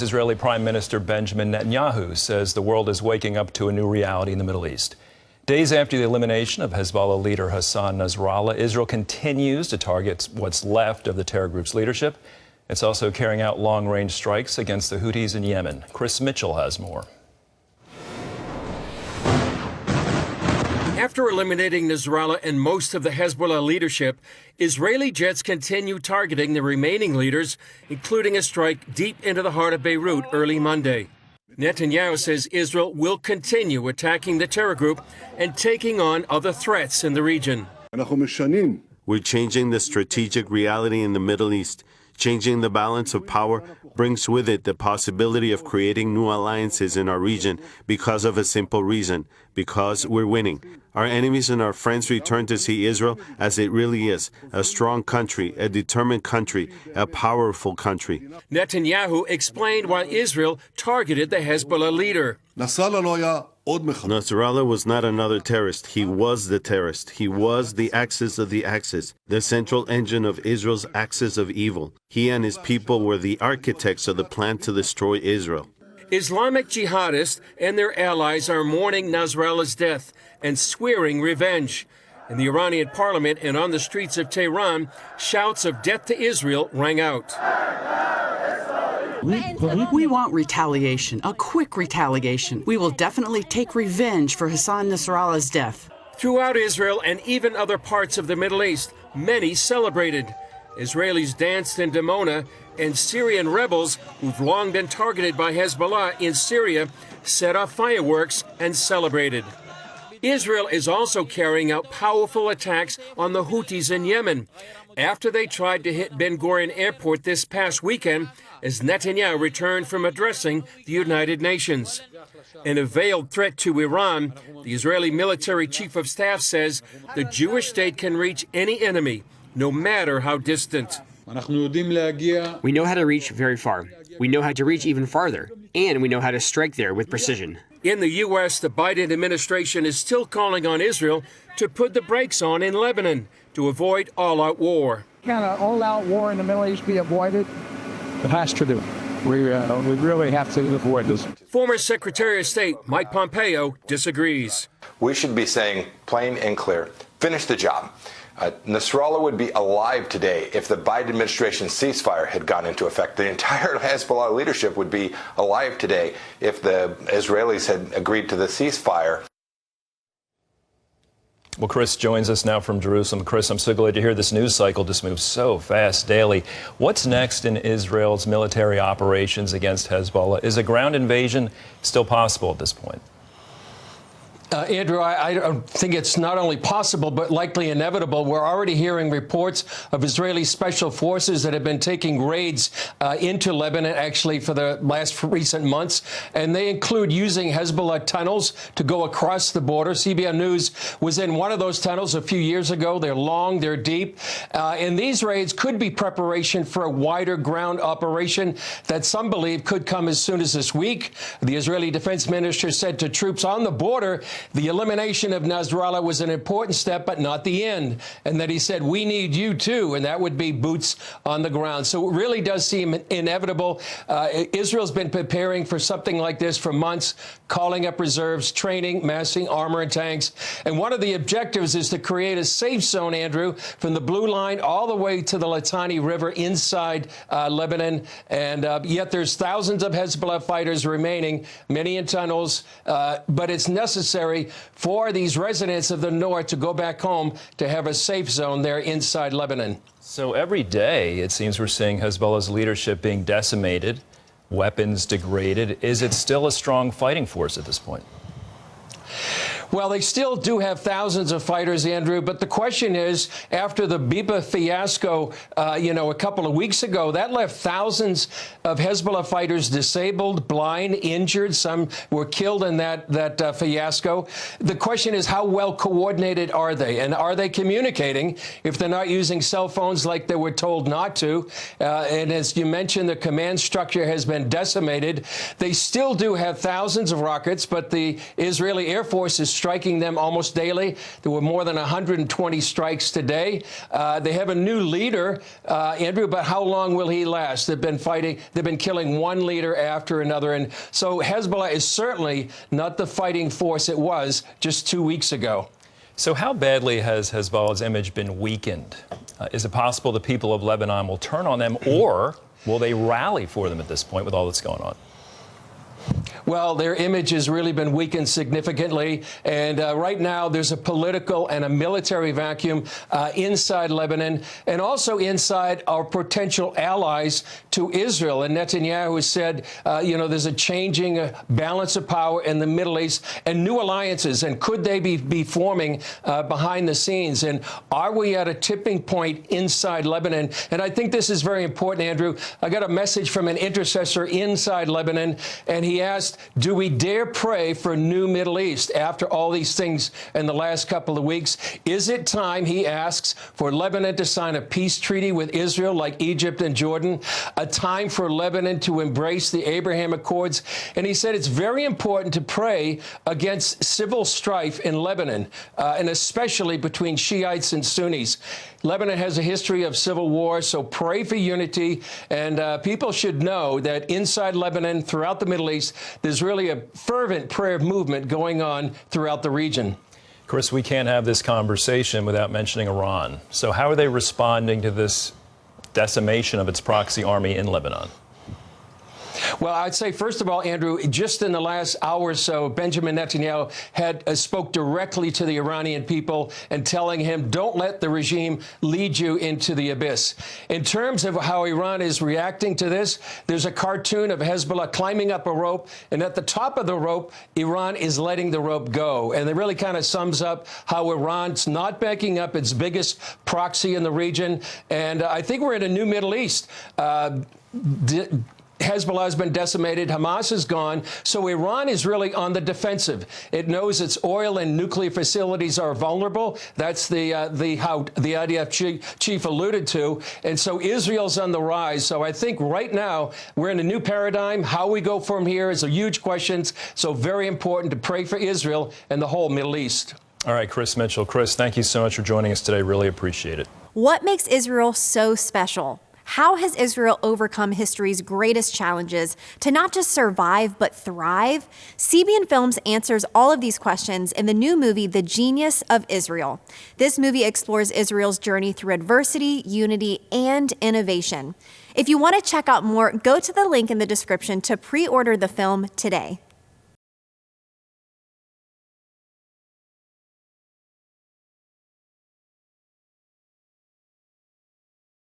Israeli Prime Minister Benjamin Netanyahu says the world is waking up to a new reality in the Middle East. Days after the elimination of Hezbollah leader Hassan Nasrallah, Israel continues to target what's left of the terror group's leadership. It's also carrying out long-range strikes against the Houthis in Yemen. Chris Mitchell has more. After eliminating Nasrallah and most of the Hezbollah leadership, Israeli jets continue targeting the remaining leaders, including a strike deep into the heart of Beirut early Monday. Netanyahu says Israel will continue attacking the terror group and taking on other threats in the region. We're changing the strategic reality in the Middle East. Changing the balance of power brings with it the possibility of creating new alliances in our region because of a simple reason, because we're winning. Our enemies and our friends return to see Israel as it really is, a strong country, a determined country, a powerful country. Netanyahu explained why Israel targeted the Hezbollah leader. Nasrallah was not another terrorist. He was the terrorist. He was the axis of the axis, the central engine of Israel's axis of evil. He and his people were the architects of the plan to destroy Israel. Islamic jihadists and their allies are mourning Nasrallah's death and swearing revenge. In the Iranian parliament and on the streets of Tehran, shouts of death to Israel rang out. We want retaliation, a quick retaliation. We will definitely take revenge for Hassan Nasrallah's death. Throughout Israel and even other parts of the Middle East, many celebrated. Israelis danced in Dimona, and Syrian rebels, who've long been targeted by Hezbollah in Syria, set off fireworks and celebrated. Israel is also carrying out powerful attacks on the Houthis in Yemen after they tried to hit Ben Gurion Airport this past weekend as Netanyahu returned from addressing the United Nations. In a veiled threat to Iran, the Israeli military chief of staff says the Jewish state can reach any enemy, no matter how distant. We know how to reach very far. We know how to reach even farther. And we know how to strike there with precision. In the U.S., the Biden administration is still calling on Israel to put the brakes on in Lebanon to avoid all-out war. Can an all-out war in the Middle East be avoided? It has to do. We really have to avoid this. Former Secretary of State Mike Pompeo disagrees. We should be saying plain and clear, finish the job. Nasrallah would be alive today if the Biden administration's ceasefire had gone into effect. The entire Hezbollah leadership would be alive today if the Israelis had agreed to the ceasefire. Well, Chris joins us now from Jerusalem. Chris, I'm so glad to hear this news cycle just moves so fast daily. What's next in Israel's military operations against Hezbollah? Is a ground invasion still possible at this point? Andrew, I think it's not only possible, but likely inevitable. We're already hearing reports of Israeli special forces that have been taking raids into Lebanon, actually, for the last recent months. And they include using Hezbollah tunnels to go across the border. CBN News was in one of those tunnels a few years ago. They're long, they're deep. And these raids could be preparation for a wider ground operation that some believe could come as soon as this week. The Israeli defense minister said to troops on the border, the elimination of Nasrallah was an important step, but not the end. And that he said, we need you too. And that would be boots on the ground. So it really does seem inevitable. Israel's been preparing for something like this for months, calling up reserves, training, massing armor and tanks. And one of the objectives is to create a safe zone, Andrew, from the Blue Line all the way to the Litani River inside Lebanon. And yet there's thousands of Hezbollah fighters remaining, many in tunnels. But it's necessary for these residents of the north to go back home to have a safe zone there inside Lebanon. So every day, it seems we're seeing Hezbollah's leadership being decimated, weapons degraded. Is it still a strong fighting force at this point? Well, they still do have thousands of fighters, Andrew, but the question is, after the Biba fiasco, a couple of weeks ago, that left thousands of Hezbollah fighters disabled, blind, injured. Some were killed in that fiasco. The question is, how well coordinated are they? And are they communicating if they're not using cell phones like they were told not to? And as you mentioned, the command structure has been decimated. They still do have thousands of rockets, but the Israeli Air Force is striking them almost daily. There were more than 120 strikes today. They have a new leader, Andrew, but how long will he last? They've been fighting. They've been killing one leader after another. And so Hezbollah is certainly not the fighting force it was just 2 weeks ago. So how badly has Hezbollah's image been weakened? Is it possible the people of Lebanon will turn on them, or will they rally for them at this point with all that's going on? Well, their image has really been weakened significantly, and right now there's a political and a military vacuum inside Lebanon and also inside our potential allies to Israel. And Netanyahu has said, there's a changing balance of power in the Middle East and new alliances, and could they be forming behind the scenes? And are we at a tipping point inside Lebanon? And I think this is very important, Andrew. I got a message from an intercessor inside Lebanon, and he asked, do we dare pray for a new Middle East after all these things in the last couple of weeks? Is it time, he asks, for Lebanon to sign a peace treaty with Israel like Egypt and Jordan? A time for Lebanon to embrace the Abraham Accords? And he said it's very important to pray against civil strife in Lebanon, and especially between Shiites and Sunnis. Lebanon has a history of civil war, so pray for unity. And people should know that inside Lebanon, throughout the Middle East, there's really a fervent prayer movement going on throughout the region. Chris, we can't have this conversation without mentioning Iran. So how are they responding to this decimation of its proxy army in Lebanon? Well, I'd say, first of all, Andrew, just in the last hour or so, Benjamin Netanyahu spoke directly to the Iranian people and telling him, don't let the regime lead you into the abyss. In terms of how Iran is reacting to this, there's a cartoon of Hezbollah climbing up a rope, and at the top of the rope, Iran is letting the rope go. And it really kind of sums up how Iran's not backing up its biggest proxy in the region. And I think we're in a new Middle East. Hezbollah has been decimated. Hamas is gone. So Iran is really on the defensive. It knows its oil and nuclear facilities are vulnerable. That's how the IDF chief alluded to. And so Israel's on the rise. So I think right now we're in a new paradigm. How we go from here is a huge question. So very important to pray for Israel and the whole Middle East. All right, Chris Mitchell. Chris, thank you so much for joining us today. Really appreciate it. What makes Israel so special? How has Israel overcome history's greatest challenges to not just survive, but thrive? CBN Films answers all of these questions in the new movie, The Genius of Israel. This movie explores Israel's journey through adversity, unity, and innovation. If you want to check out more, go to the link in the description to pre-order the film today.